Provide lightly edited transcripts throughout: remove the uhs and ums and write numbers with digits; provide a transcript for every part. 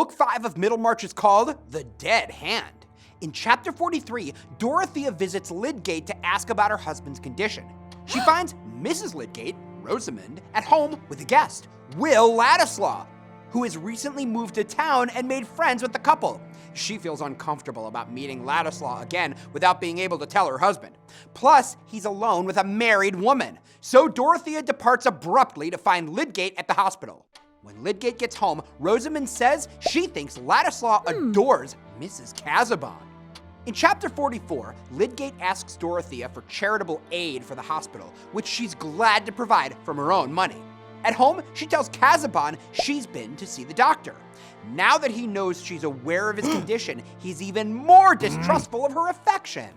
Book 5 of Middlemarch is called The Dead Hand. In chapter 43, Dorothea visits Lydgate to ask about her husband's condition. She finds Mrs. Lydgate, Rosamond, at home with a guest, Will Ladislaw, who has recently moved to town and made friends with the couple. She feels uncomfortable about meeting Ladislaw again without being able to tell her husband. Plus, he's alone with a married woman. So Dorothea departs abruptly to find Lydgate at the hospital. When Lydgate gets home, Rosamond says she thinks Ladislaw adores Mrs. Casaubon. In chapter 44, Lydgate asks Dorothea for charitable aid for the hospital, which she's glad to provide from her own money. At home, she tells Casaubon she's been to see the doctor. Now that he knows she's aware of his condition, he's even more distrustful of her affection.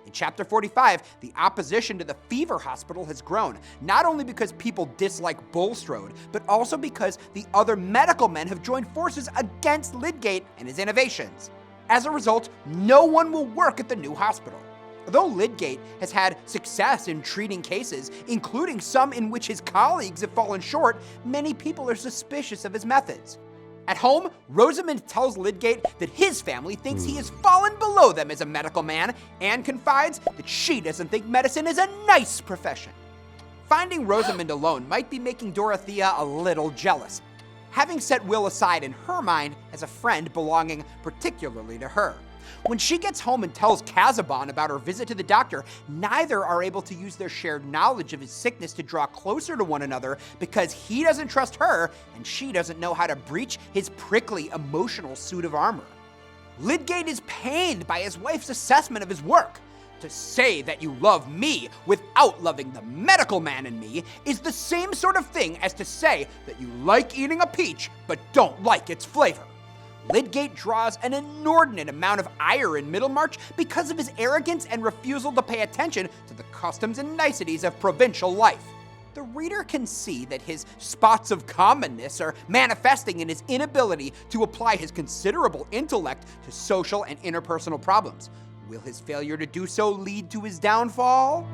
In chapter 45, the opposition to the fever hospital has grown, not only because people dislike Bulstrode, but also because the other medical men have joined forces against Lydgate and his innovations. As a result, no one will work at the new hospital. Although Lydgate has had success in treating cases, including some in which his colleagues have fallen short, many people are suspicious of his methods. At home, Rosamond tells Lydgate that his family thinks he has fallen below them as a medical man and confides that she doesn't think medicine is a nice profession. Finding Rosamond alone might be making Dorothea a little jealous, having set Will aside in her mind as a friend belonging particularly to her. When she gets home and tells Casaubon about her visit to the doctor, neither are able to use their shared knowledge of his sickness to draw closer to one another because he doesn't trust her and she doesn't know how to breach his prickly emotional suit of armor. Lydgate is pained by his wife's assessment of his work. To say that you love me without loving the medical man in me is the same sort of thing as to say that you like eating a peach but don't like its flavor. Lydgate draws an inordinate amount of ire in Middlemarch because of his arrogance and refusal to pay attention to the customs and niceties of provincial life. The reader can see that his spots of commonness are manifesting in his inability to apply his considerable intellect to social and interpersonal problems. Will his failure to do so lead to his downfall?